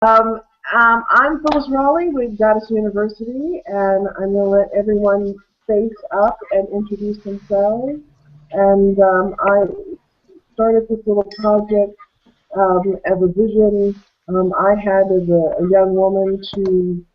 Um, I'm Phyllis Raleigh with Goddess University, and I'm going to let everyone face up and introduce themselves. And I started this little project as a vision I had as a young woman to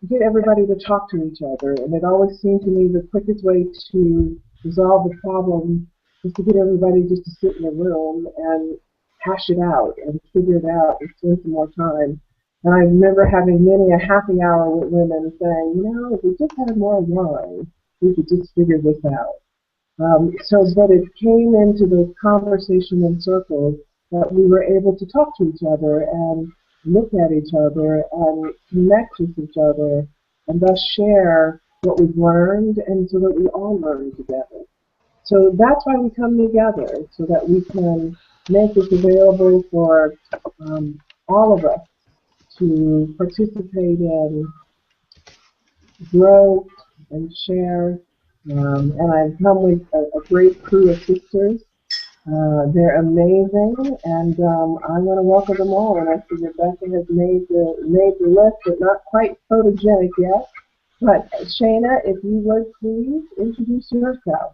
get everybody to talk to each other. And it always seemed to me the quickest way to resolve the problem is to get everybody just to sit in a room and hash it out and figure it out and spend some more time. And I remember having many a happy hour with women saying, if we just had more wine, we could just figure this out. But it came into the conversation in circles that we were able to talk to each other and look at each other and connect with each other and thus share what we've learned and so that we all learn together. So that's why we come together, so that we can make this available for all of us to participate in, grow, and share. And I've come with a great crew of sisters. They're amazing, and I want to welcome them all. And I see Rebecca has made the list, but not quite photogenic yet. But Shayna, if you would please introduce yourself.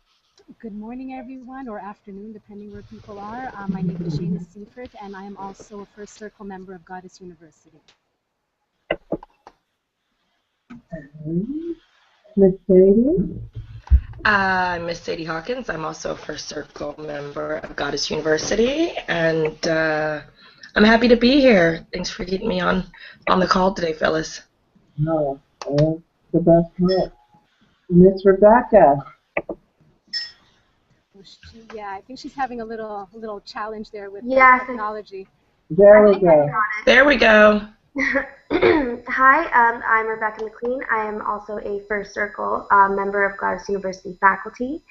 Good morning, everyone, or afternoon, depending where people are. My name is Shana Seifert, and I am also a First Circle member of Goddess University. Miss Sadie. I'm Miss Sadie Hawkins. I'm also a First Circle member of Goddess University, and I'm happy to be here. Thanks for getting me on the call today, Phyllis. No, that's the best part. Miss Rebecca. I think she's having a little challenge there with technology. There we go. There we go. Hi, I'm Rebecca McLean. I am also a First Circle member of Goddess University faculty.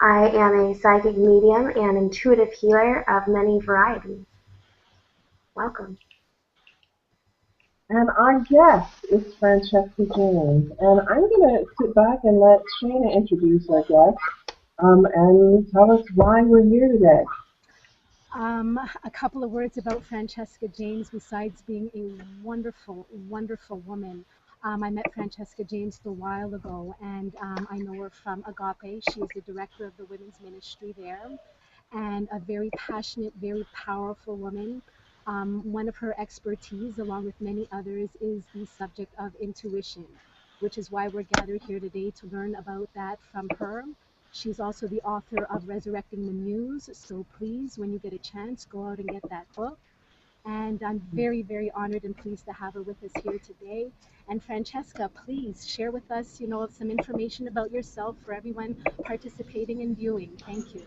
I am a psychic medium and intuitive healer of many varieties. Welcome. And our guest is Francesca James. And I'm going to sit back and let Shana introduce our guest and tell us why we're here today. A couple of words about Francesca James, besides being a wonderful, wonderful woman. I met Francesca James a while ago, and I know her from Agape. She is the director of the women's ministry there, and a very passionate, very powerful woman. One of her expertise, along with many others, is the subject of intuition, which is why we're gathered here today to learn about that from her. She's also the author of Resurrecting the Muse, so please, when you get a chance, go out and get that book. And I'm very, very honored and pleased to have her with us here today. And Francesca, please share with us, some information about yourself for everyone participating and viewing. Thank you.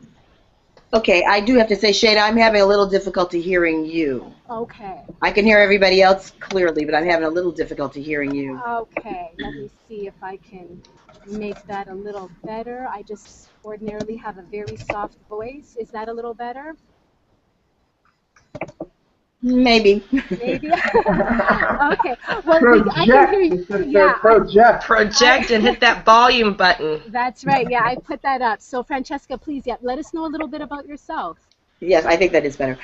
Okay, I do have to say, Shada, I'm having a little difficulty hearing you. Okay. I can hear everybody else clearly, but I'm having a little difficulty hearing you. Okay, let me see if I can make that a little better. I just ordinarily have a very soft voice. Is that a little better? Maybe. Maybe. Okay. Well, I can hear you. Yeah. Project and hit that volume button. That's right. Yeah, I put that up. So, Francesca, please, let us know a little bit about yourself. Yes, I think that is better.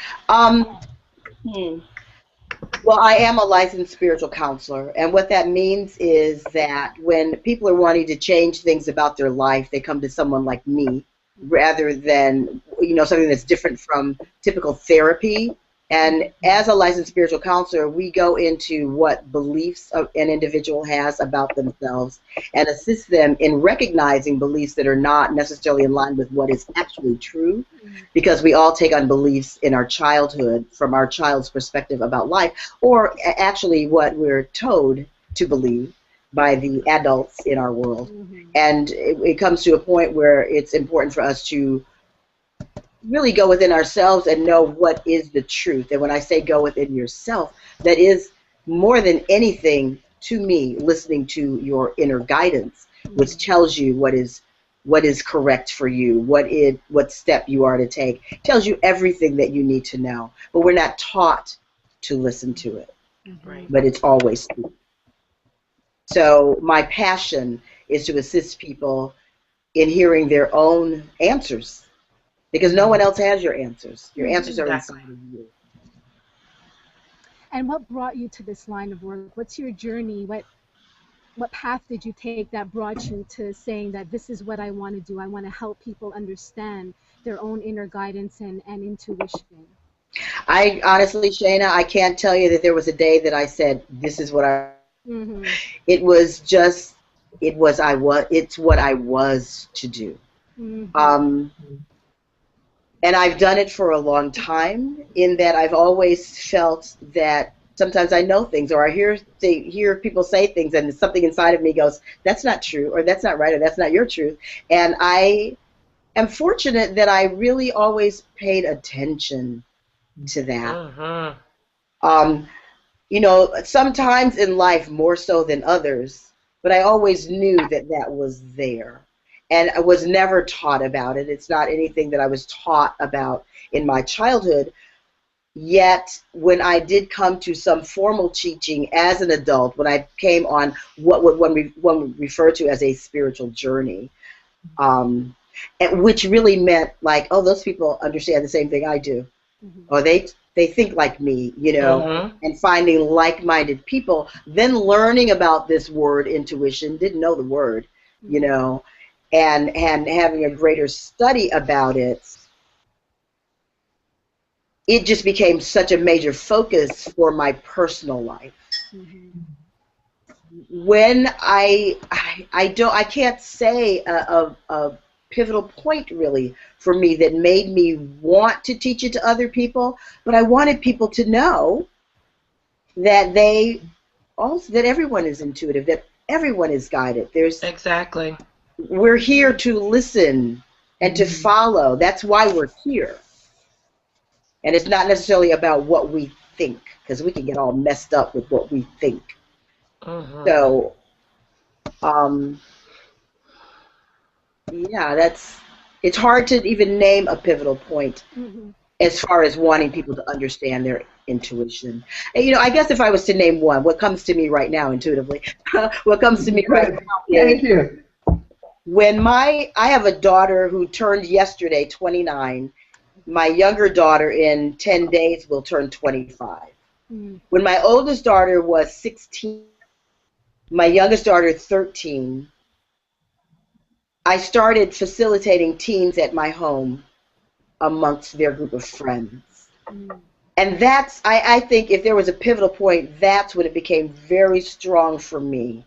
Well, I am a licensed spiritual counselor, and what that means is that when people are wanting to change things about their life, they come to someone like me rather than, something that's different from typical therapy. And as a licensed spiritual counselor, we go into what beliefs an individual has about themselves and assist them in recognizing beliefs that are not necessarily in line with what is actually true, because we all take on beliefs in our childhood from our child's perspective about life, or actually what we're told to believe by the adults in our world. And it comes to a point where it's important for us to really go within ourselves and know what is the truth. And when I say go within yourself, that is more than anything to me listening to your inner guidance, which tells you what is correct for you, what step you are to take, tells you everything that you need to know. But we're not taught to listen to it. Right. But it's always true. So my passion is to assist people in hearing their own answers, because no one else has your answers. Your answers are inside of you. And what brought you to this line of work? What's your journey? What path did you take that brought you to saying that this is what I want to do? I want to help people understand their own inner guidance and intuition. I honestly, Shayna, I can't tell you that there was a day that I said, this is what I. Mm-hmm. It was just, it's what I was to do. Mm-hmm. And I've done it for a long time, in that I've always felt that sometimes I know things, or I hear people say things, and something inside of me goes, that's not true, or that's not right, or that's not your truth. And I am fortunate that I really always paid attention to that. Mm-hmm. You know, sometimes in life more so than others, but I always knew that that was there. And I was never taught about it. It's not anything that I was taught about in my childhood. Yet, when I did come to some formal teaching as an adult, when I came on what one would refer to as a spiritual journey, which really meant like, oh, those people understand the same thing I do, or they think like me, you know, Mm-hmm. and finding like-minded people, then learning about this word intuition, didn't know the word, you know, and having a greater study about it, it just became such a major focus for my personal life. Mm-hmm. When I can't say a pivotal point really for me that made me want to teach it to other people, but I wanted people to know that that everyone is intuitive, that everyone is guided. Exactly. We're here to listen and to follow. That's why we're here. And it's not necessarily about what we think, because we can get all messed up with what we think. Mm-hmm. So, yeah, it's hard to even name a pivotal point Mm-hmm. as far as wanting people to understand their intuition. And, you know, I guess if I was to name one, what comes to me right now intuitively, what comes to me right now Thank is you. when I have a daughter who turned yesterday 29. My younger daughter in 10 days will turn 25. Mm-hmm. When my oldest daughter was 16, my youngest daughter 13, I started facilitating teens at my home amongst their group of friends. And I think if there was a pivotal point, that's when it became very strong for me,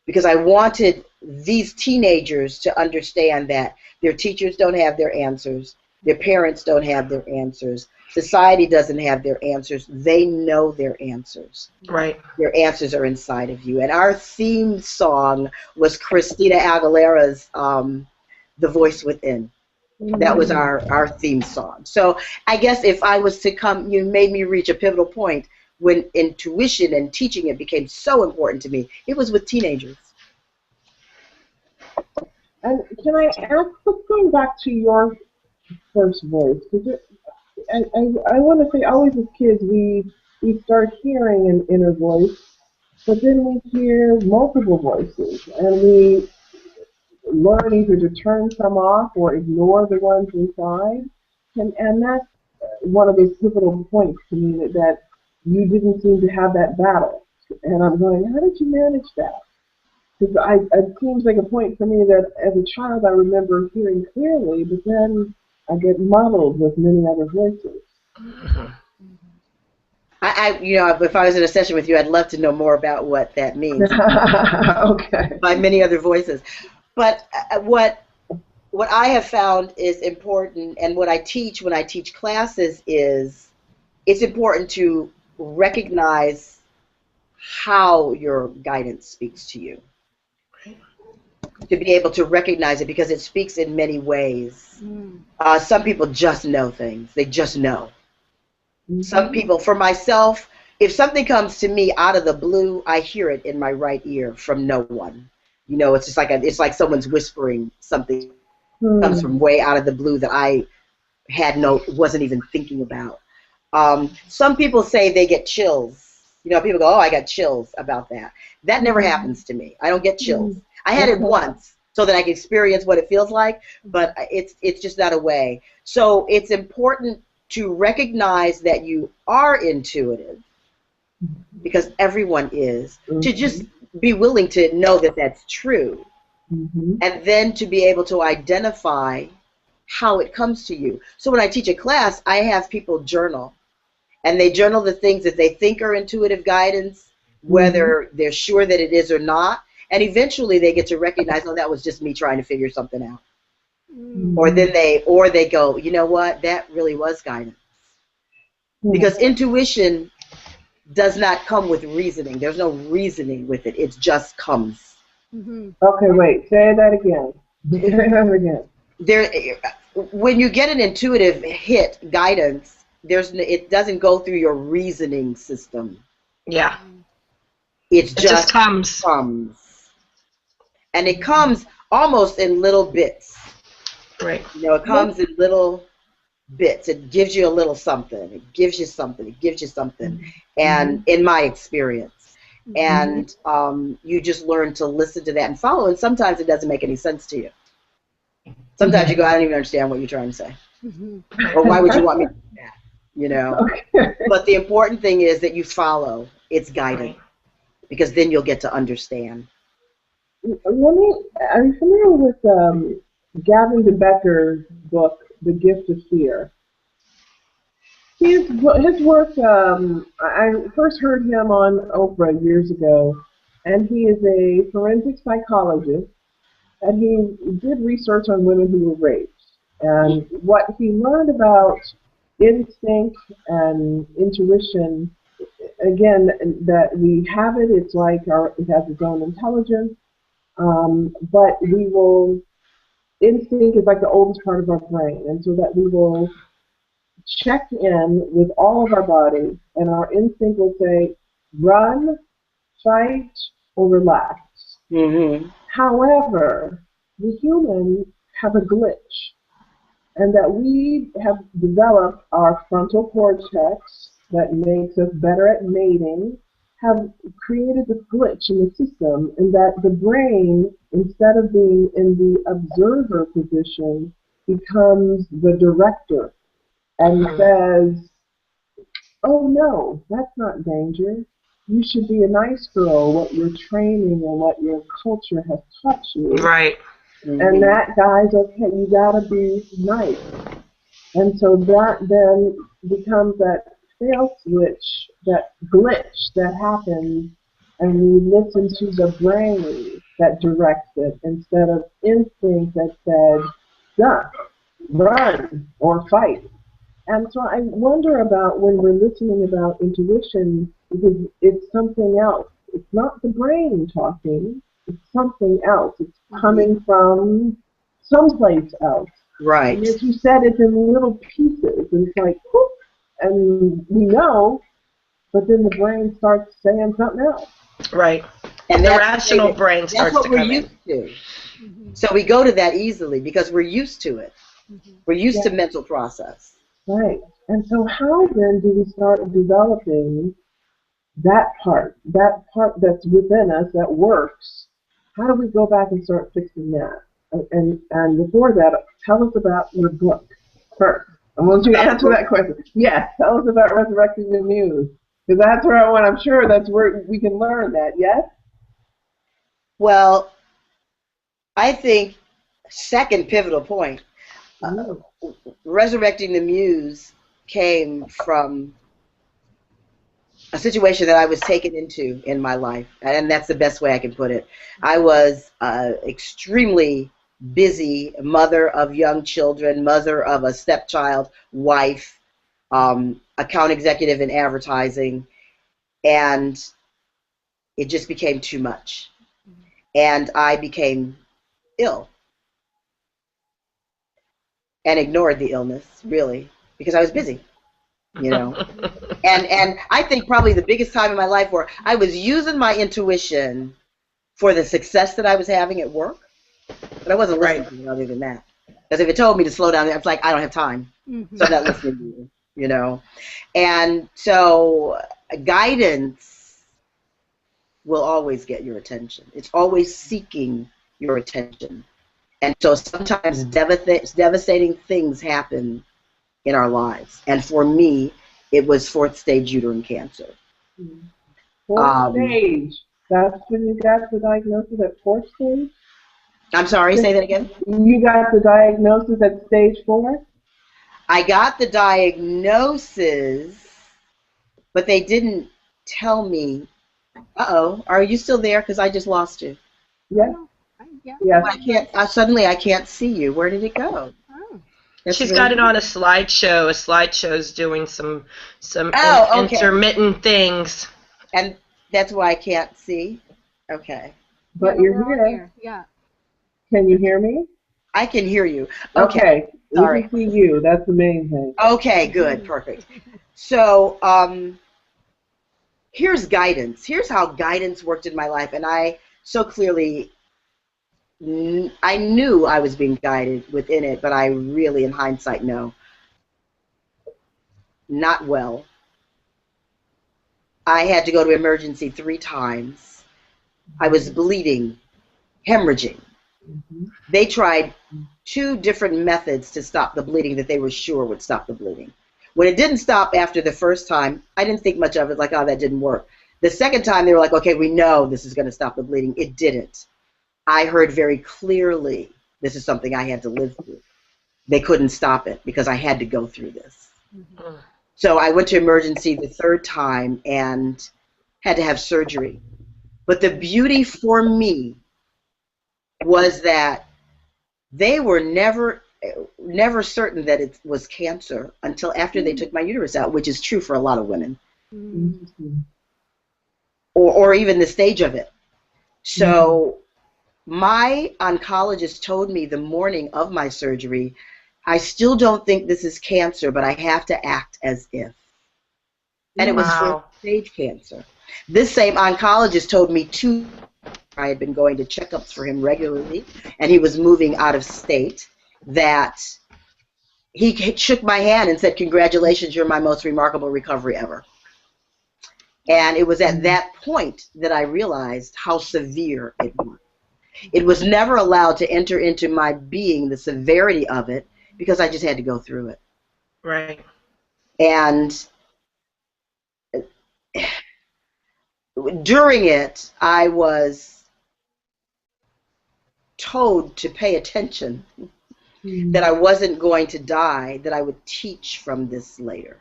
because I wanted these teenagers to understand that their teachers don't have their answers, their parents don't have their answers, society doesn't have their answers, they know their answers. Right. Your answers are inside of you. And our theme song was Christina Aguilera's The Voice Within. That was our theme song. So I guess if I was to you made me reach a pivotal point when intuition and teaching it became so important to me. It was with teenagers. And can I ask, let's go back to your first voice, because I want to say, always as kids, we start hearing an inner voice, but then we hear multiple voices, and we learn either to turn some off or ignore the ones inside. And that's one of those pivotal points to me, that you didn't seem to have that battle. And I'm going, how did you manage that? Because it seems like a point for me that as a child I remember hearing clearly, but then I get muddled with many other voices. Mm-hmm. You know, if I was in a session with you, I'd love to know more about what that means. Okay. By many other voices. But what I have found is important, and what I teach when I teach classes is, it's important to recognize how your guidance speaks to you. To be able to recognize it, because it speaks in many ways. Some people just know things. They just know. Some people, for myself, if something comes to me out of the blue, I hear it in my right ear from no one. You know, it's just like it's like someone's whispering something comes from way out of the blue that I wasn't even thinking about. Some people say they get chills. You know, people go, oh, I got chills about that. That never happens to me. I don't get chills. I had it once so that I could experience what it feels like, but it's just not a way. So it's important to recognize that you are intuitive, because everyone is, Mm-hmm. to just be willing to know that that's true, Mm-hmm. and then to be able to identify how it comes to you. So when I teach a class, I have people journal, and they journal the things that they think are intuitive guidance, whether they're sure that it is or not, and eventually they get to recognize, oh, that was just me trying to figure something out. Mm. Or then they go, you know what, that really was guidance. Because intuition does not come with reasoning. There's no reasoning with it. It just comes. Mm-hmm. Okay, wait. Say that again. Say that again. There, when you get an intuitive hit, guidance, it doesn't go through your reasoning system. Yeah. It just comes. And it comes almost in little bits. Right. You know, it comes in little bits. It gives you a little something. It gives you something. It gives you something. And in my experience, and you just learn to listen to that and follow. And sometimes it doesn't make any sense to you. Sometimes you go, I don't even understand what you're trying to say, or why would you want me to do that? You know. Okay. But the important thing is that you follow its guidance, because then you'll get to understand. Are you familiar with Gavin DeBecker's book, The Gift of Fear? His work, I first heard him on Oprah years ago, and he is a forensic psychologist, and he did research on women who were raped. And what he learned about instinct and intuition, again, that we have it, it's like it has its own intelligence, but instinct is like the oldest part of our brain, and so that we will check in with all of our bodies, and our instinct will say, run, fight, or relax. Mm-hmm. However, the humans have a glitch, and that we have developed our frontal cortex that makes us better at mating, have created this glitch in the system, in that the brain, instead of being in the observer position, becomes the director and says, oh no, that's not danger. You should be a nice girl, what your training and what your culture has taught you. Right. And that guy's okay, you gotta be nice. And so that then becomes that fail switch, that glitch that happens, and we listen to the brain that directs it instead of instinct that said, duck, run, or fight. And so I wonder about when we're listening about intuition, because it's something else. It's not the brain talking, it's something else. It's coming from someplace else. Right. And as you said, it's in little pieces. And it's like, whoop, and we know, but then the brain starts saying something else. Right. And the rational brain starts to come in. That's what we're used to. So we go to that easily because we're used to it. We're used to mental process. Right. And so how then do we start developing that part that's within us that works? How do we go back and start fixing that? And before that, tell us about your book first. I want you to answer that question. Yes, tell us about Resurrecting the Muse. Because that's where I'm sure that's where we can learn that, yes? Well, I think second pivotal point, Resurrecting the Muse came from a situation that I was taken into in my life, and that's the best way I can put it. I was extremely busy mother of young children, mother of a stepchild, wife, account executive in advertising, and it just became too much. And I became ill and ignored the illness, really, because I was busy, you know. And I think probably the biggest time in my life where I was using my intuition for the success that I was having at work, but I wasn't listening to it other than that. Because if it told me to slow down, it's like, I don't have time, so I'm not listening to you, you know. And so guidance will always get your attention. It's always seeking your attention. And so sometimes devastating things happen in our lives. And for me, it was 4th stage uterine cancer. Fourth stage. That's when you got the diagnosis at fourth stage? I'm sorry, say that again? You got the diagnosis at stage 4? I got the diagnosis, but they didn't tell me. Uh-oh, are you still there? Because I just lost you. Yeah. Yeah. Yes. I can't. Suddenly, I can't see you. Where did it go? Oh. She's got it on a slideshow. A slideshow's doing some okay. intermittent things. And that's why I can't see? Okay. But you're here. Yeah. Can you hear me? I can hear you. Okay. Sorry. We can see you. That's the main thing. Okay, good. Perfect. So, here's guidance. Here's how guidance worked in my life. And I so clearly, I knew I was being guided within it, but I really, in hindsight, know. Not well. I had to go to emergency 3 times. I was bleeding, hemorrhaging. They tried 2 different methods to stop the bleeding that they were sure would stop the bleeding. When it didn't stop after the first time, I didn't think much of it, like, oh, that didn't work. The second time, they were like, okay, we know this is going to stop the bleeding. It didn't. I heard very clearly this is something I had to live through. They couldn't stop it because I had to go through this. Mm-hmm. So I went to emergency the 3rd time and had to have surgery. But the beauty for me was that they were never certain that it was cancer until after they took my uterus out, which is true for a lot of women. Mm-hmm. Or even the stage of it. So my oncologist told me the morning of my surgery, I still don't think this is cancer, but I have to act as if. And it was first-stage cancer. This same oncologist told me I had been going to checkups for him regularly, and he was moving out of state, that he shook my hand and said, congratulations, you're my most remarkable recovery ever. And it was at that point that I realized how severe it was. It was never allowed to enter into my being, the severity of it, because I just had to go through it. Right. And during it, I was told to pay attention, that I wasn't going to die, that I would teach from this later.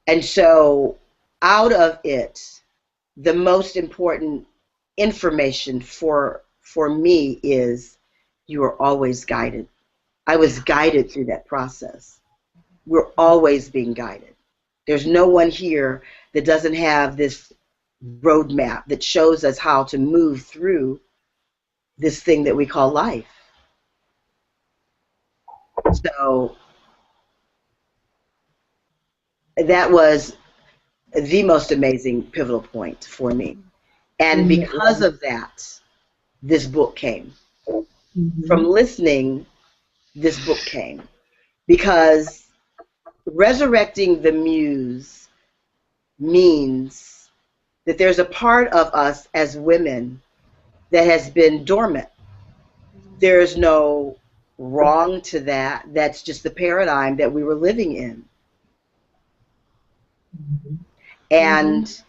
And so out of it, the most important information for me is you are always guided. I was guided through that process. We're always being guided. There's no one here that doesn't have this roadmap that shows us how to move through this thing that we call life. So that was the most amazing pivotal point for me. And because of that, this book came. From listening, this book came. Because resurrecting the muse means that there's a part of us as women that has been dormant. There's no wrong to that. That's just the paradigm that we were living in. And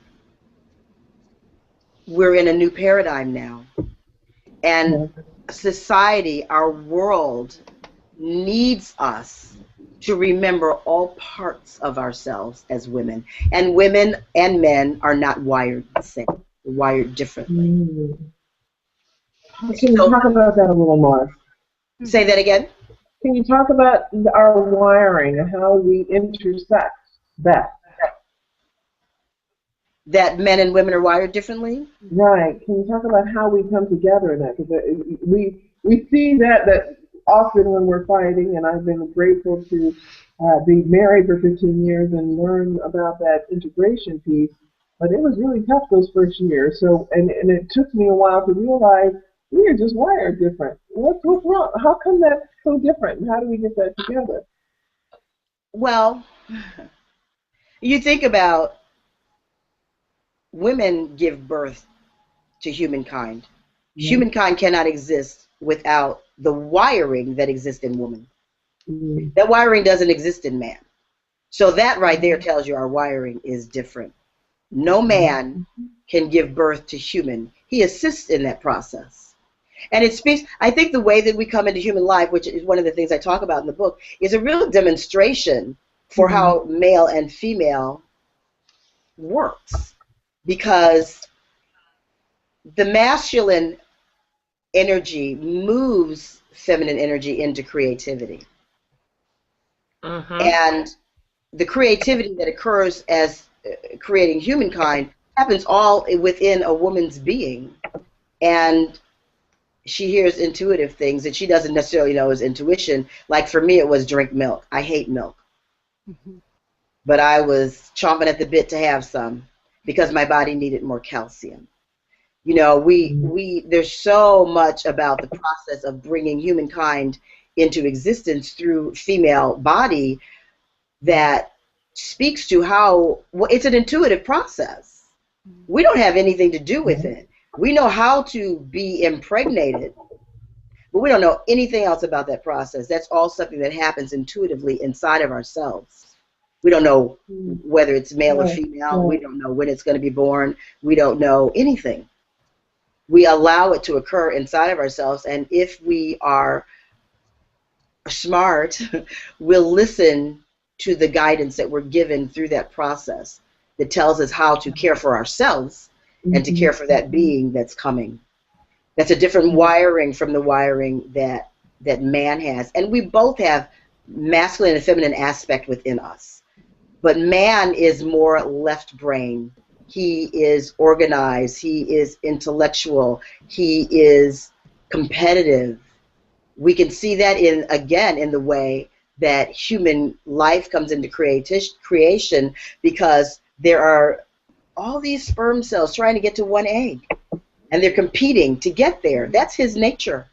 we're in a new paradigm now. And society, our world, needs us to remember all parts of ourselves as women. And women and men are not wired the same. They're wired differently. Can you talk about that a little more? Say that again? Can you talk about our wiring and how we intersect that? That men and women are wired differently? Right. Can you talk about how we come together in that? Because we see that often when we're fighting, and I've been grateful to be married for 15 years and learn about that integration piece, but it was really tough those first years. So, and it took me a while to realize we are just wired different. What's wrong? How come that's so different? And how do we get that together? Well, you think about women give birth to humankind. Humankind cannot exist without the wiring that exists in woman. That wiring doesn't exist in man. So that right there tells you our wiring is different. No man can give birth to human. He assists in that process. And it speaks, I think the way that we come into human life, which is one of the things I talk about in the book, is a real demonstration for how male and female works. Because the masculine energy moves feminine energy into creativity. And the creativity that occurs as creating humankind happens all within a woman's being. And she hears intuitive things that she doesn't necessarily know as intuition. Like for me, it was drink milk. I hate milk. But I was chomping at the bit to have some because my body needed more calcium. You know, there's so much about the process of bringing humankind into existence through female body that speaks to how, well, it's an intuitive process. We don't have anything to do with it. We know how to be impregnated, but we don't know anything else about that process. That's all something that happens intuitively inside of ourselves. We don't know whether it's male or female. We don't know when it's going to be born. We don't know anything. We allow it to occur inside of ourselves, and if we are smart, we'll listen to the guidance that we're given through that process that tells us how to care for ourselves and to care for that being that's coming. That's a different wiring from the wiring that man has. And we both have masculine and feminine aspect within us. But man is more left brain. He is organized. He is intellectual. He is competitive. We can see that in the way that human life comes into creation, because there are all these sperm cells trying to get to one egg, and they're competing to get there. That's his nature.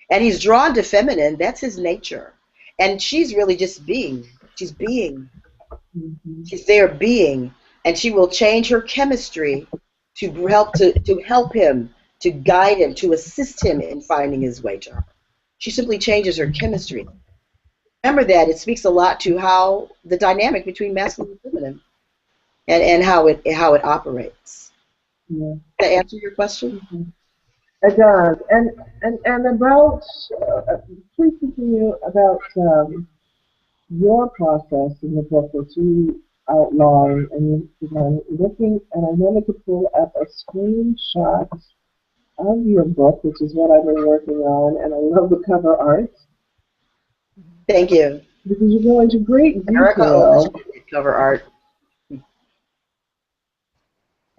And he's drawn to feminine. That's his nature. And she's really just being. She's being. She's there being. And she will change her chemistry to help him, to guide him, to assist him in finding his way to her. She simply changes her chemistry. Remember that. It speaks a lot to how the dynamic between masculine and feminine and how it operates. Yeah. Does that answer your question? It does. And about, please continue about your process in the book that you outline, and I'm looking, and I wanted to pull up a screenshot of your book, which is what I've been working on, and I love the cover art. Thank you. Because you go into great Erica detail. Cover art.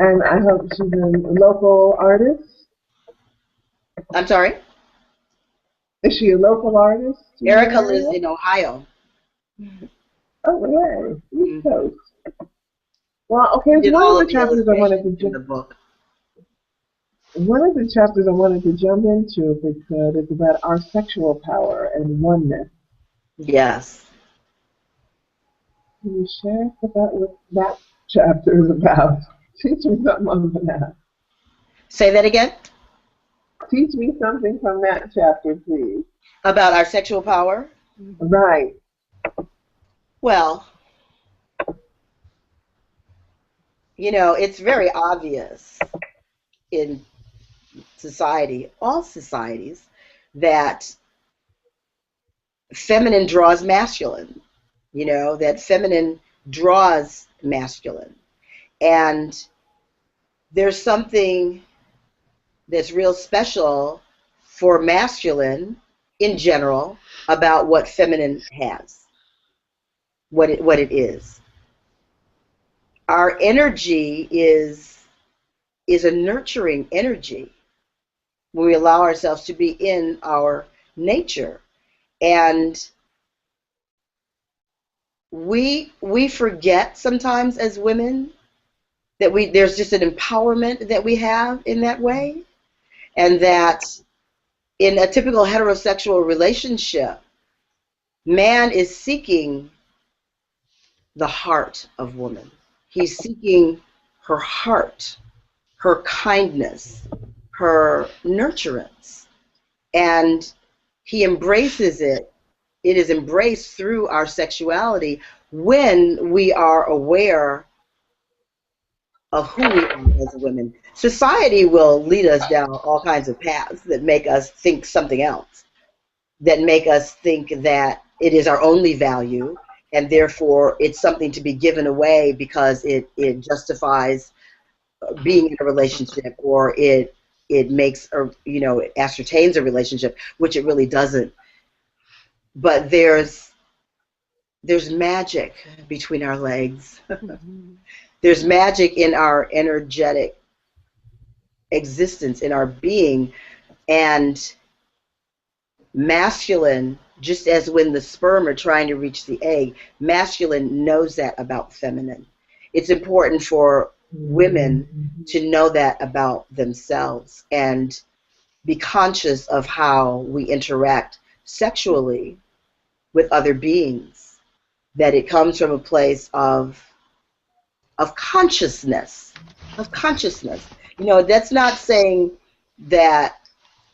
And I hope she's a local artist. I'm sorry? Is she a local artist? Erica lives in Ohio. Oh, yeah. East Coast. Well, okay, it's one of the chapters I wanted to in the book. One of the chapters I wanted to jump into, if we could, is about our sexual power and oneness. Yes. Can you share about what that chapter is about? Teach me something on that. Say that again? Teach me something from that chapter, please. About our sexual power? Right. Well, you know, it's very obvious in society, all societies, that feminine draws masculine. You know, that feminine draws masculine. And there's something that's real special for masculine in general about what feminine has, what it is. Our energy is a nurturing energy when we allow ourselves to be in our nature. And we forget sometimes as women that there's just an empowerment that we have in that way, and that in a typical heterosexual relationship, man is seeking the heart of woman. He's seeking her heart, her kindness, her nurturance, and he embraces it. It is embraced through our sexuality when we are aware who we are as women. Society will lead us down all kinds of paths that make us think something else, that make us think that it is our only value, and therefore it's something to be given away because it justifies being in a relationship, or it makes, or it ascertains a relationship, which it really doesn't. But there's magic between our legs. There's magic in our energetic existence, in our being, and masculine, just as when the sperm are trying to reach the egg, masculine knows that about feminine. It's important for women to know that about themselves and be conscious of how we interact sexually with other beings, that it comes from a place of consciousness, that's not saying that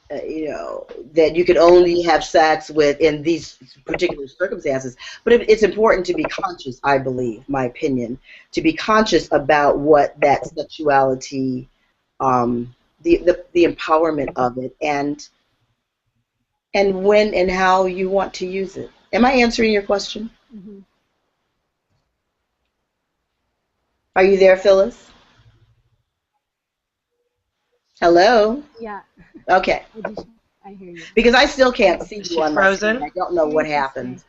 that you can only have sex with in these particular circumstances. But it's important to be conscious, I believe, my opinion, to be conscious about what that sexuality, the empowerment of it, and when and how you want to use it. Am I answering your question? Mm-hmm. Are you there, Phyllis? Hello? Yeah. Okay. I hear you. Because I still can't see Is you she on my screen. frozen? I don't know what happened.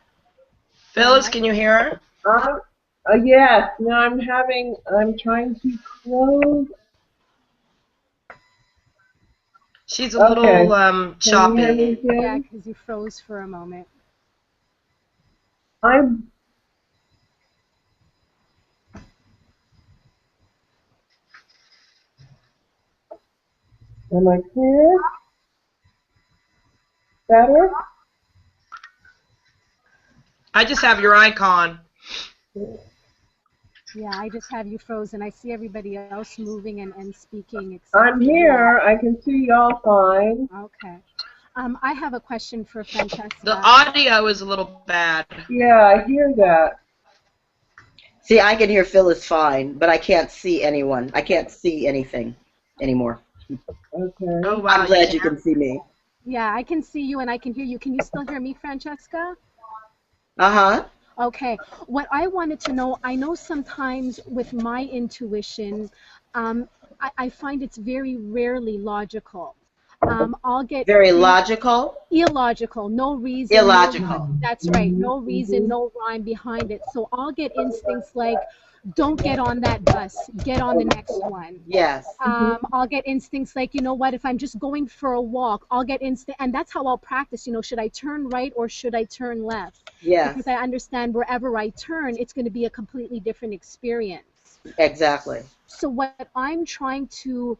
Phyllis, can you hear her? Yes. Now I'm trying to close. She's a Okay. little Can you hear me choppy. Yeah, again? because you froze for a moment. Am I clear? Better? I just have your icon. Yeah, I just have you frozen. I see everybody else moving and speaking except I'm for you. here. I can see y'all fine. Okay. I have a question for Francesca. The audio is a little bad. Yeah, I hear that. See, I can hear Phyllis fine, but I can't see anyone. I can't see anything anymore. Okay. Oh, wow. I'm glad you can see me. Yeah, I can see you and I can hear you. Can you still hear me, Francesca? Uh-huh. Okay. What I wanted to know, I know sometimes with my intuition, I find it's very rarely logical. I'll get Very things logical. illogical, no reason, no Illogical. that's right, no reason, no rhyme behind it. So I'll get instincts like, don't get on that bus, get on the next one. Yes. I'll get instincts like, you know what, if I'm just going for a walk, I'll get instinct, and that's how I'll practice, should I turn right or should I turn left? Yes. Because I understand wherever I turn, it's going to be a completely different experience. Exactly. So what I'm trying to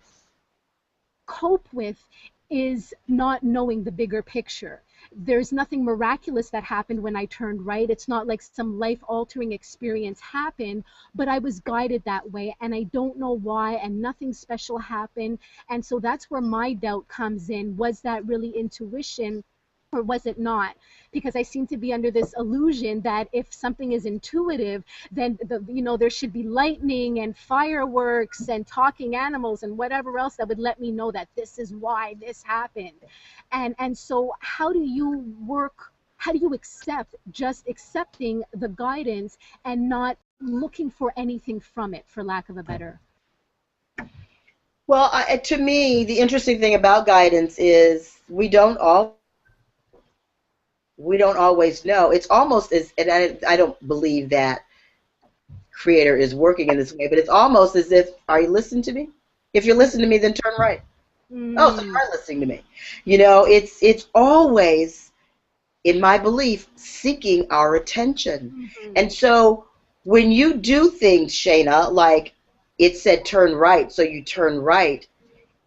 cope with is not knowing the bigger picture. There's nothing miraculous that happened when I turned right. It's not like some life-altering experience happened, but I was guided that way, and I don't know why, and nothing special happened. And so that's where my doubt comes in. Was that really intuition? Or was it not? Because I seem to be under this illusion that if something is intuitive, then there should be lightning and fireworks and talking animals and whatever else that would let me know that this is why this happened. And so how do you work? How do you accept just accepting the guidance and not looking for anything from it, for lack of a better? Well, to me, the interesting thing about guidance is we don't always know. It's almost as, and I don't believe that Creator is working in this way, but it's almost as if, are you listening to me? If you're listening to me, then turn right. Oh, so you are listening to me. It's always, in my belief, seeking our attention. And so when you do things, Shayna, like it said turn right, so you turn right,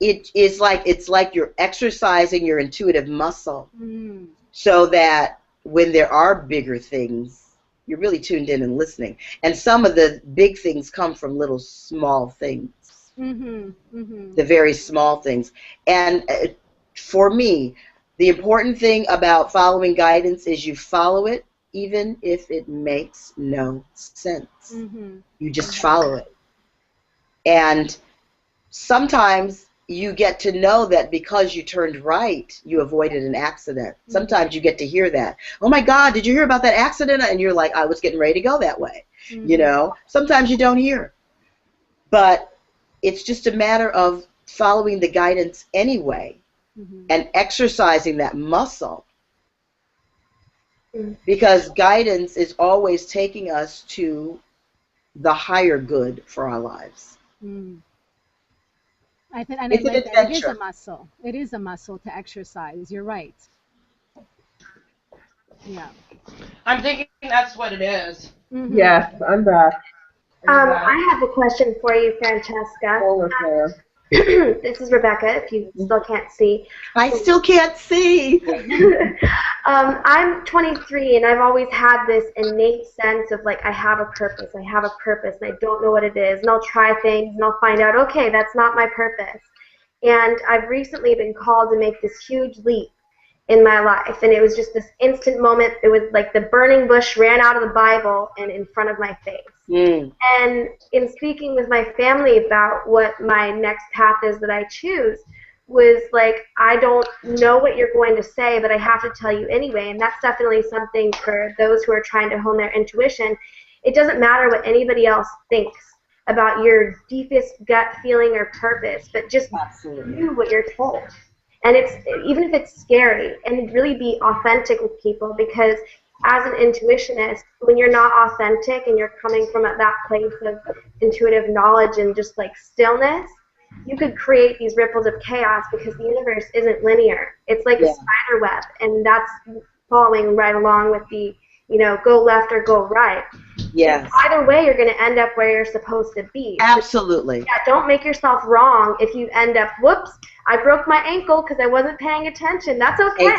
it's like you're exercising your intuitive muscle. So that when there are bigger things, you're really tuned in and listening. And some of the big things come from little small things, the very small things. And for me, the important thing about following guidance is you follow it even if it makes no sense. You just follow it. And sometimes you get to know that because you turned right, you avoided an accident. Sometimes you get to hear that. Oh my God, did you hear about that accident? And you're like, I was getting ready to go that way. You know, sometimes you don't hear. But it's just a matter of following the guidance anyway and exercising that muscle. Because guidance is always taking us to the higher good for our lives. I think, and I It's an like that. It is a adventure. muscle. It is a muscle to exercise. You're right. Yeah. I'm thinking that's what it is. Yes, I'm back. I have a question for you, Francesca. Solar flare. This is Rebecca, if you still can't see. I still can't see. I'm 23, and I've always had this innate sense of like, I have a purpose, and I don't know what it is, and I'll try things, and I'll find out, okay, that's not my purpose. And I've recently been called to make this huge leap in my life, and it was just this instant moment. It was like the burning bush ran out of the Bible and in front of my face. And in speaking with my family about what my next path is that I choose, was like, I don't know what you're going to say, but I have to tell you anyway. And that's definitely something for those who are trying to hone their intuition. It doesn't matter what anybody else thinks about your deepest gut feeling or purpose, but just do what you're told. And it's, even if it's scary, and really be authentic with people, because as an intuitionist, when you're not authentic and you're coming from that place of intuitive knowledge and just like stillness, you could create these ripples of chaos, because the universe isn't linear. It's like a spider web, and that's following right along with the, go left or go right. Yes. Either way, you're going to end up where you're supposed to be. Absolutely. Yeah, don't make yourself wrong if you end up, whoops, I broke my ankle because I wasn't paying attention. That's okay.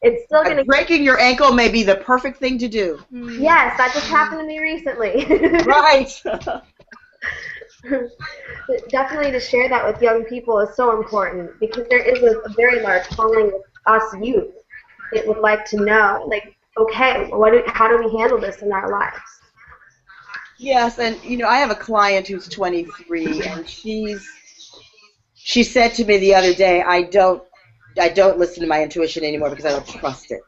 It's still going to... Breaking your ankle may be the perfect thing to do. Yes, that just happened to me recently. Right. Definitely to share that with young people is so important, because there is a very large following of us youth that would like to know, like, okay, how do we handle this in our lives? Yes, and I have a client who's 23, and she said to me the other day, I don't listen to my intuition anymore because I don't trust it.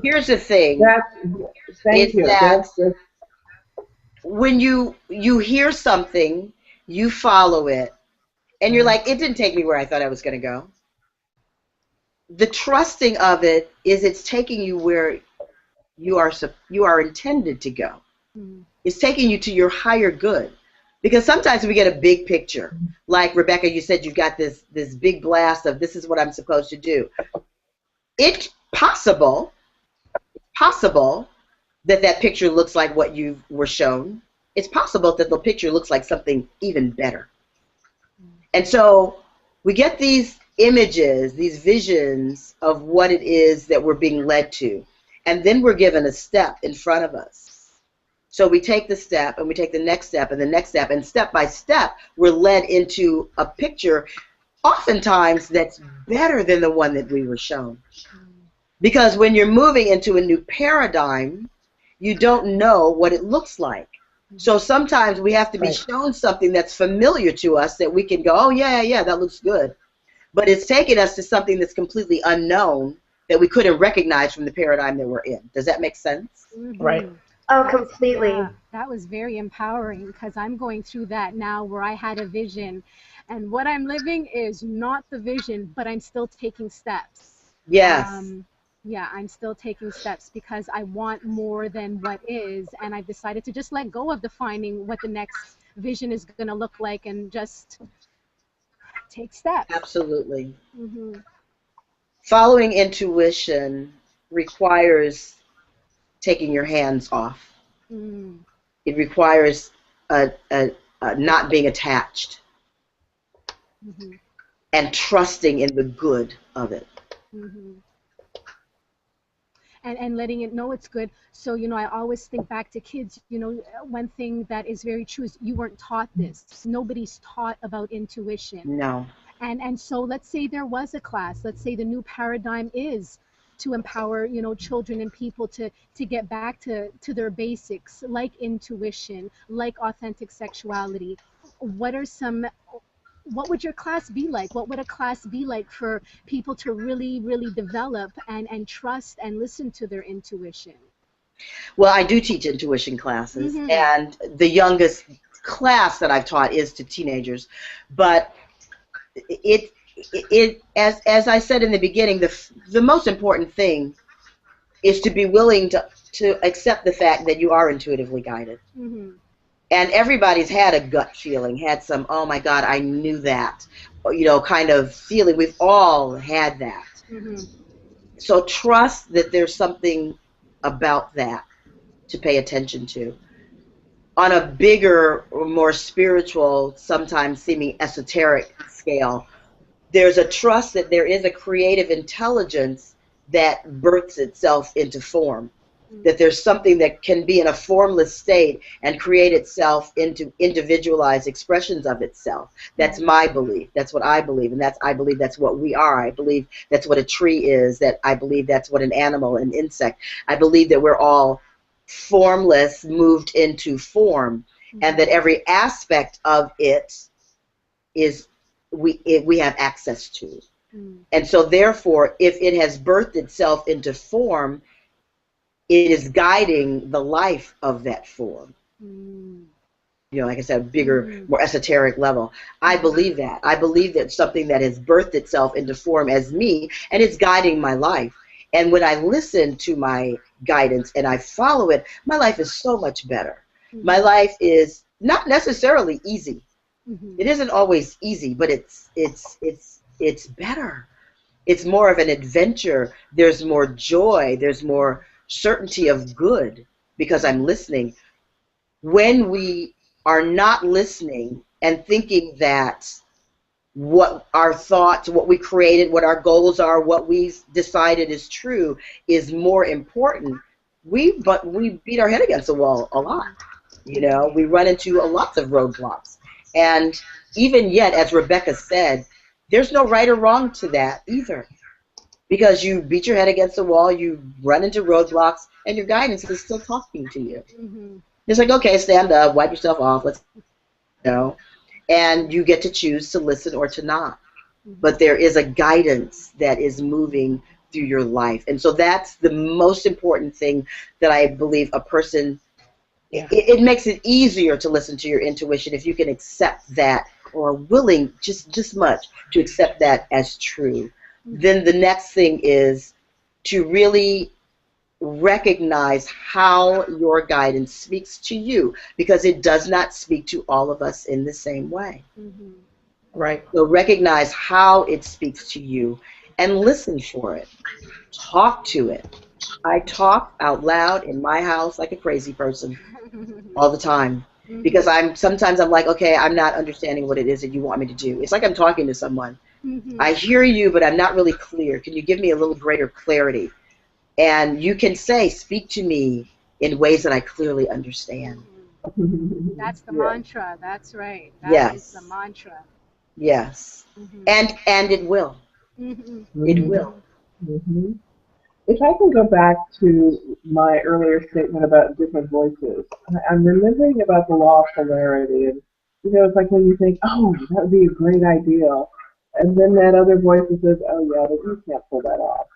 Here's the thing. Thank you. That when you hear something, you follow it, and you're like, it didn't take me where I thought I was going to go. The trusting of it is it's taking you where you are intended to go. It's taking you to your higher good. Because sometimes we get a big picture. Like, Rebecca, you said you've got this big blast of this is what I'm supposed to do. It's possible that picture looks like what you were shown. It's possible that the picture looks like something even better. And so we get these images, these visions of what it is that we're being led to. And then we're given a step in front of us. So we take the step, and we take the next step, and the next step, and step by step, we're led into a picture, oftentimes that's better than the one that we were shown. Because when you're moving into a new paradigm, you don't know what it looks like. So sometimes we have to be shown something that's familiar to us that we can go, oh, yeah, that looks good. But it's taking us to something that's completely unknown that we couldn't recognize from the paradigm that we're in. Does that make sense? Right. Oh, completely. Yeah, that was very empowering, because I'm going through that now, where I had a vision, and what I'm living is not the vision, but I'm still taking steps. Yes. Yeah, I'm still taking steps because I want more than what is, and I've decided to just let go of defining what the next vision is going to look like and just take steps. Absolutely. Following intuition requires taking your hands off. It requires not being attached and trusting in the good of it. And letting it know it's good. So, I always think back to kids, one thing that is very true is you weren't taught this. Nobody's taught about intuition. No. And so let's say there was a class. Let's say the new paradigm is to empower, you know, children and people to get back to their basics, like intuition, like authentic sexuality. What are some what would your class be like? What would a class be like for people to really, really develop and trust and listen to their intuition? Well, I do teach intuition classes, Mm-hmm. and the youngest class that I've taught is to teenagers. But it as I said in the beginning, the most important thing is to be willing to accept the fact that you are intuitively guided. Mm-hmm. And everybody's had a gut feeling, had some, oh my God, I knew that, you know, kind of feeling. We've all had that. Mm-hmm. So trust that there's something about that to pay attention to. On a bigger, more spiritual, sometimes seeming esoteric scale, there's a trust that there is a creative intelligence that births itself into form. That there's something that can be in a formless state and create itself into individualized expressions of itself. That's my belief. That's what I believe, and I believe that's what we are. I believe that's what a tree is. That I believe that's what an animal, an insect. I believe that we're all formless, moved into form, and that every aspect of it is we have access to. And so, therefore, if it has birthed itself into form, it is guiding the life of that form. You know, like I said, a bigger, more esoteric level. I believe that. I believe that something that has birthed itself into form as me, and it's guiding my life. And when I listen to my guidance and I follow it, my life is so much better. My life is not necessarily easy. It isn't always easy, but it's better. It's more of an adventure. There's more joy. There's more certainty of good because I'm listening. When we are not listening and thinking that what our thoughts, what we created, what our goals are, what we've decided is true is more important, we beat our head against the wall a lot. You know, we run into lots of roadblocks. And even yet, as Rebecca said, there's no right or wrong to that either. Because you beat your head against the wall, you run into roadblocks, and your guidance is still talking to you. It's like, okay, stand up, wipe yourself off, let's go. And you get to choose to listen or to not. But there is a guidance that is moving through your life. And so that's the most important thing that I believe a person, it makes it easier to listen to your intuition if you can accept that, or willing just much to accept that as true. Then the next thing is to really recognize how your guidance speaks to you, because it does not speak to all of us in the same way. Right. So recognize how it speaks to you and listen for it. Talk to it. I talk out loud in my house like a crazy person all the time. Because sometimes I'm like, okay, I'm not understanding what it is that you want me to do. It's like I'm talking to someone. I hear you, but I'm not really clear. Can you give me a little greater clarity? And you can say, speak to me in ways that I clearly understand. That's the mantra. That's right. That is Yes. the mantra. Yes. And it will. It will. If I can go back to my earlier statement about different voices, I'm remembering about the law of polarity, and you know, it's like when you think, oh, that would be a great idea, and then that other voice that says, oh yeah, but you can't pull that off.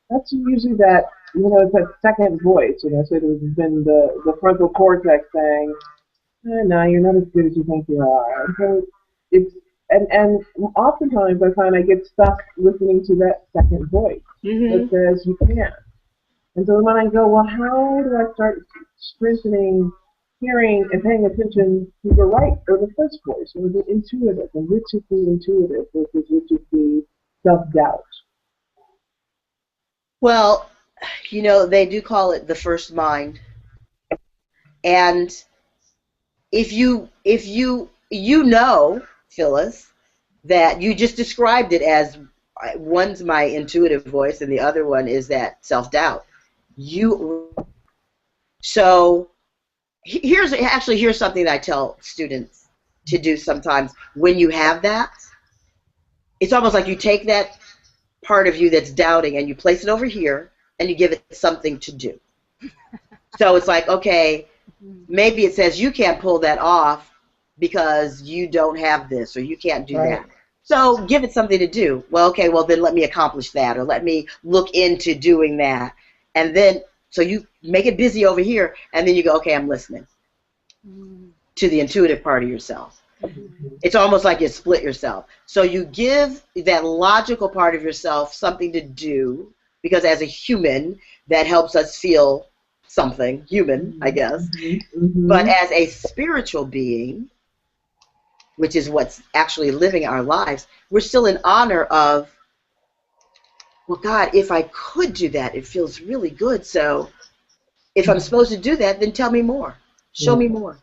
That's usually that, you know, it's that second voice, you know, so there's been the frontal cortex saying, no, you're not as good as you think you are. And so it's and oftentimes I find I get stuck listening to that second voice that says you can't. And so when I go, well, how do I start strengthening hearing and paying attention to the right or the first voice or the intuitive, and which is the intuitive versus which is the self-doubt? Well, you know, they do call it the first mind. And if you know, Phyllis, that you just described it as one's my intuitive voice and the other one is that self-doubt. So here's something that I tell students to do sometimes. When you have that, it's almost like you take that part of you that's doubting and you place it over here, and you give it something to do. So it's like, okay, maybe it says you can't pull that off because you don't have this or you can't do that. So give it something to do. Well, okay, well then let me accomplish that, or let me look into doing that. And then, so you make it busy over here, and then you go, okay, I'm listening to the intuitive part of yourself. It's almost like you split yourself. So you give that logical part of yourself something to do, because as a human, that helps us feel something, human, I guess. But as a spiritual being, which is what's actually living our lives, we're still in honor of, well, God, if I could do that, it feels really good. So if I'm supposed to do that, then tell me more. Show me more.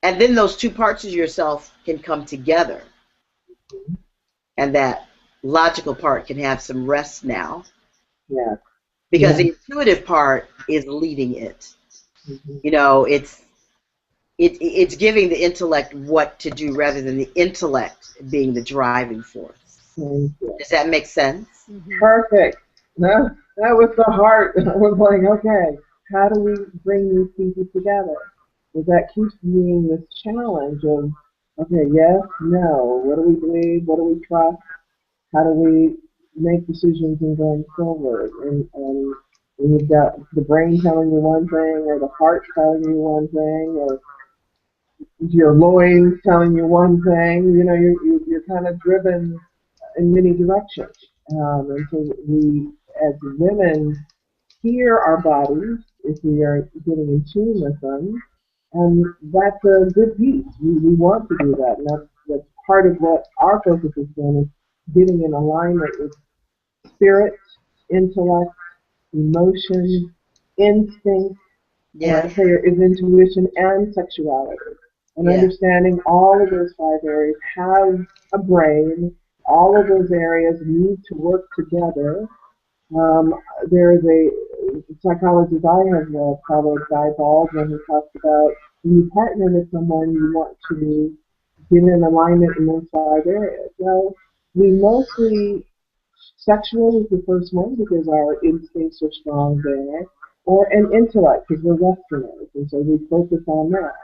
And then those two parts of yourself can come together. And that logical part can have some rest now. Yeah. Because the intuitive part is leading it. You know, it's giving the intellect what to do rather than the intellect being the driving force. Does that make sense? Perfect. That was the heart. I was like, okay, how do we bring these pieces together? Because that keeps being this challenge of, okay, yes, no. What do we believe? What do we trust? How do we make decisions in going forward? And when you've got the brain telling you one thing, or the heart telling you one thing, or your loins telling you one thing, you know, you're kind of driven in many directions. And so we, as women, hear our bodies if we are getting in tune with them, and that's a good piece. We want to do that, and that's part of what our focus has been, is getting in alignment with spirit, intellect, emotion, instinct, and I say is intuition and sexuality. And understanding all of those 5 areas have a brain. All of those areas need to work together. There is a psychologist I have followed, Guy Baldwin, who talks about when you partner with someone, you want to get in alignment in those 5 areas. Well, we mostly, sexual is the first one because our instincts are strong there, or an intellect because we're Westerners, and so we focus on that.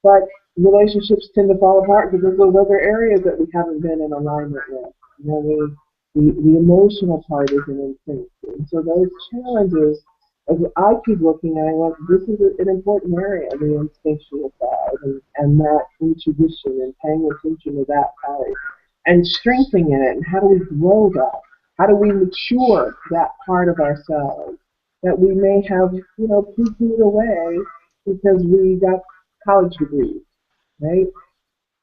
But relationships tend to fall apart because those other areas that we haven't been in alignment with. You know, the emotional part is an instinct. And so those challenges, as I keep looking at it, like, this is an important area, the instinctual side, and that intuition, and paying attention to that part, and strengthening it, and how do we grow that? How do we mature that part of ourselves that we may have, you know, poo-pooed away because we got college degrees, right?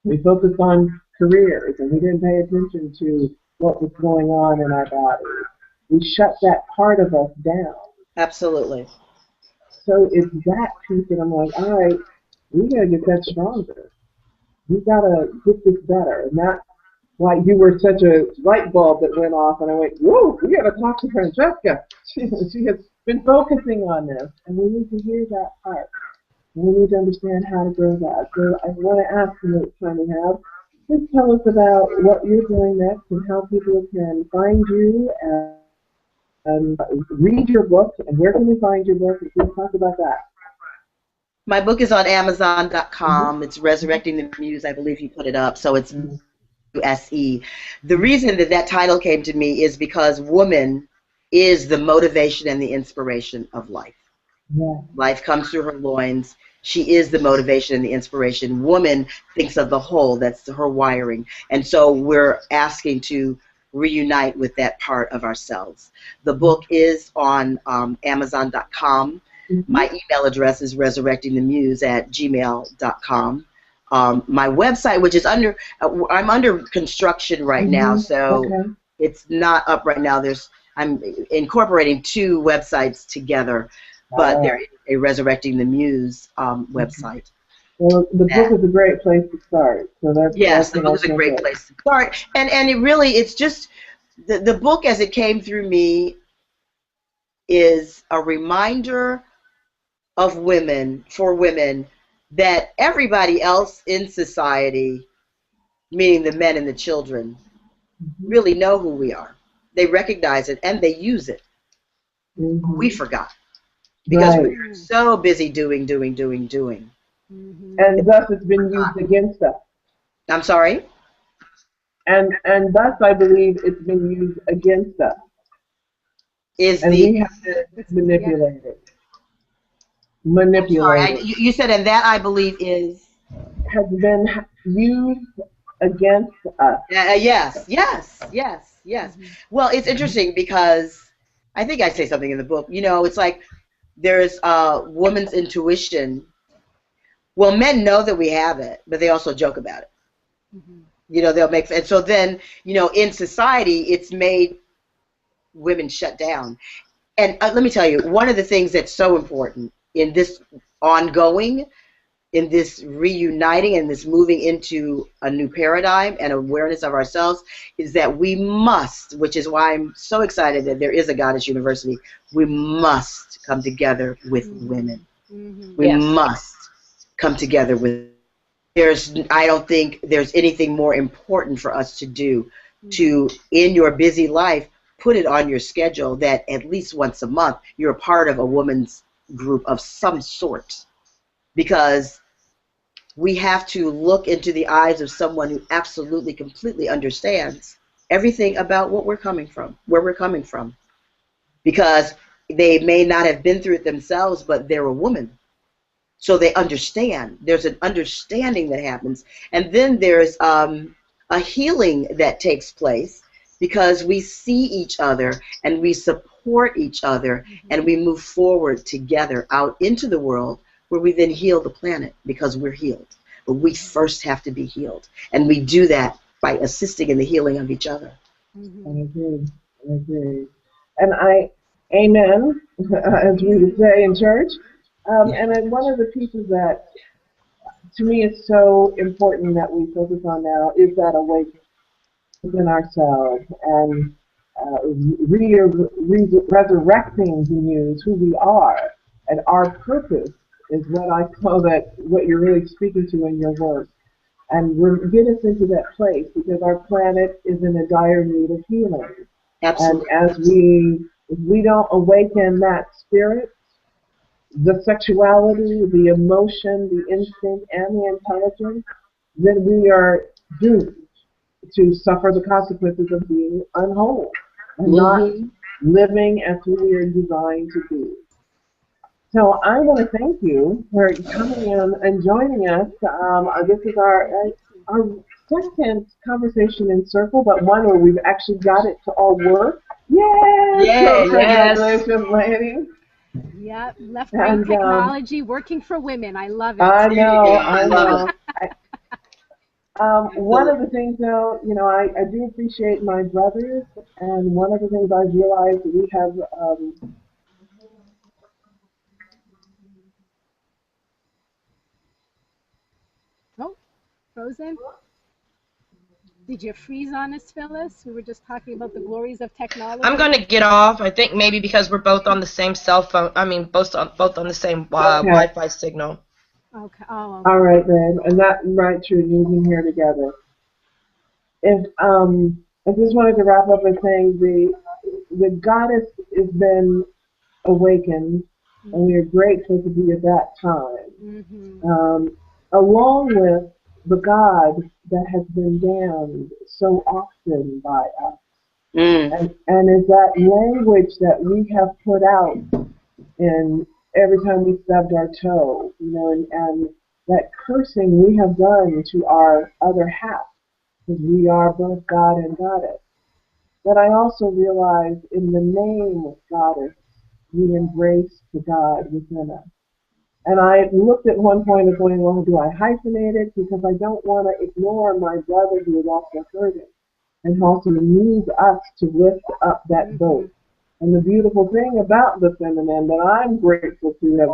We focused on careers and we didn't pay attention to what was going on in our bodies. We shut that part of us down. Absolutely. So it's that piece that I'm like, all right, we got to get that stronger. We got to get this better. And that's why you were such a light bulb that went off, and I went, whoa, we got to talk to Francesca. She has been focusing on this, and we need to hear that part. And we need to understand how to grow that. So I want to ask you what time we have. Please tell us about what you're doing next and how people can find you and read your book. And where can we find your book? Please talk about that. My book is on Amazon.com. It's Resurrecting the Muse. I believe you put it up. So it's SE. The reason that title came to me is because woman is the motivation and the inspiration of life. Yeah. Life comes through her loins. She is the motivation and the inspiration. Woman thinks of the whole. That's her wiring. And so we're asking to reunite with that part of ourselves. The book is on Amazon.com. My email address is resurrectingthemuse@gmail.com. My website, which is I'm under construction right now, so it's not up right now. I'm incorporating 2 websites together, but there is a Resurrecting the Muse website. Well, the book is a great place to start. So the book is a great place to start, and it's just the book as it came through me is a reminder of women, for women, that everybody else in society, meaning the men and the children, really know who we are. They recognize it and they use it. We Mm-hmm. forgot because Right. we're so busy doing. And thus it's been used against us. I'm sorry? And thus I believe it's been used against us. Is And the, we have to It's yeah. manipulate it. I'm sorry, Manipulate it. you said, and that I believe is, Has been used against us. yes. Mhm. Well, it's interesting because I think I say something in the book. It's like there's a woman's intuition. Well, men know that we have it, but they also joke about it. Mhm. They'll make, and so then, in society, it's made women shut down. And let me tell you, one of the things that's so important in this ongoing, in this reuniting and this moving into a new paradigm and awareness of ourselves is that we must, which is why I'm so excited that there is a Goddess University, we must come together with women. Mhm. We Yes. must come together with. I don't think there's anything more important for us to do to, in your busy life, put it on your schedule that at least once a month you're a part of a woman's group of some sort. Because we have to look into the eyes of someone who absolutely, completely understands everything about what we're coming from, where we're coming from. Because they may not have been through it themselves, but they're a woman. So they understand. There's an understanding that happens. And then there's a healing that takes place because we see each other and we support each other and we move forward together out into the world where we then heal the planet because we're healed. But we first have to be healed. And we do that by assisting in the healing of each other. I agree. I agree. And amen, as we would say in church. And then one of the pieces that to me is so important that we focus on now is that awakening within ourselves and resurrecting the news, who we are, and our purpose is what I call that, what you're really speaking to in your work. And get us into that place because our planet is in a dire need of healing. And Absolutely. if we don't awaken that spirit, the sexuality, the emotion, the instinct, and the intelligence, then we are doomed to suffer the consequences of being unwhole and not Mm-hmm. living as we are designed to be. So I want to thank you for coming in and joining us. This is our second conversation in circle, but one where we've actually got it to all work. Yay! So Yay, yes. congratulations, ladies. Yeah, left brain And technology working for women. I love it. I There you know, go. I I love it. know. One of Absolutely. the things, though, I do appreciate my brothers, and one of the things I realized we have. Oh, frozen. Did you freeze on us, Phyllis? We were just talking about the glories of I'm technology. gonna get off. I think maybe because we're both on the same cell phone. I mean, both on the same Okay, Wi-Fi signal. Okay. Oh, all okay. right then, and that right, true, using here together. If I just wanted to wrap up by saying the goddess has been awakened, and we are grateful to be at that time. Mm-hmm. Along with the God that has been damned so often by us. Mm. And is that language that we have put out in every time we stubbed our toe, and that cursing we have done to our other half, because we are both God and Goddess. But I also realize in the name of Goddess, we embrace the God within us. And I looked at one point of going, well, do I hyphenate it? Because I don't want to ignore my brother who is also hurting and also needs us to lift up that Mm-hmm. boat. And the beautiful thing about the feminine that I'm grateful to have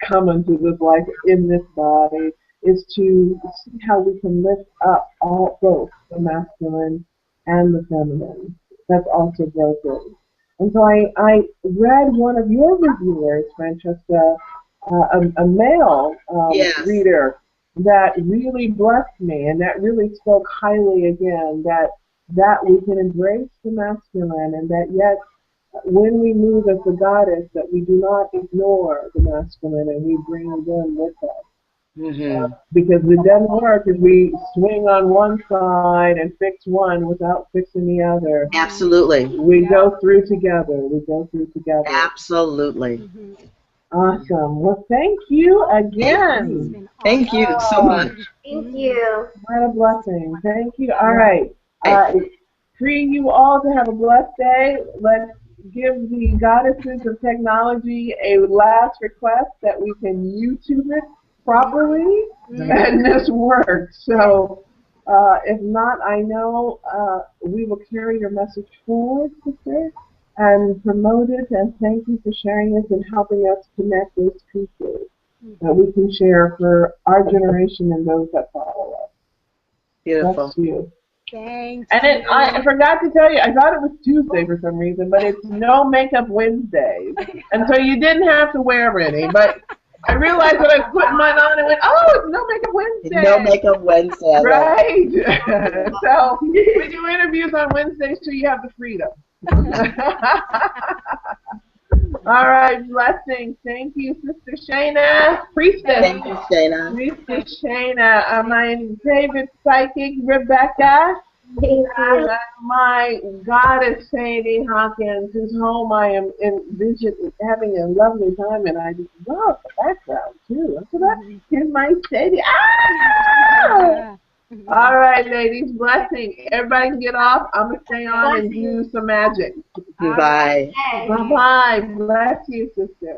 come into this life in this body is to see how we can lift up all both the masculine and the feminine. That's also broken. And so I read one of your reviewers, Francesca, a male Yes. reader that really blessed me and that really spoke highly again that we can embrace the masculine and that yet when we move as the goddess, that we do not ignore the masculine and we bring them with us. Mm-hmm. Because it doesn't work if we swing on one side and fix one without fixing the other. Absolutely. We go through together. We go through together. Absolutely. Mhm. Awesome. Well, thank you It's again. been Thank you awesome. so much. Thank you. What a blessing. Thank you. All right. Free you all to have a blessed day. Let's give the goddesses of technology a last request that we can YouTube it properly and this works. So if not, I know we will carry your message forward, sister, and promote it. And thank you for sharing this and helping us connect those pieces that we can share for our generation and those that follow us. Beautiful. Bless you. Thank And you. I forgot to tell you, I thought it was Tuesday for some reason, but it's No Makeup Wednesdays. And so you didn't have to wear any, but I realized when I was putting mine on and went, oh, it's No Makeup Wednesday. No Makeup Wednesday. Right. So we do interviews on Wednesdays so you have the freedom. All right, blessings. Thank you, Sister Shayna. Priestess. Thank you, Shayna. Priestess Shayna. My David Psychic, Rebecca. Thank you. And my goddess Sadie Hawkins, whose home I am having a lovely time, and I just love the background too. Look at that. Here's my Sadie. Ah! All right, ladies, blessing. Everybody can get off. I'm gonna stay on and do some magic. Bye. Bye bye. Bless you, sister.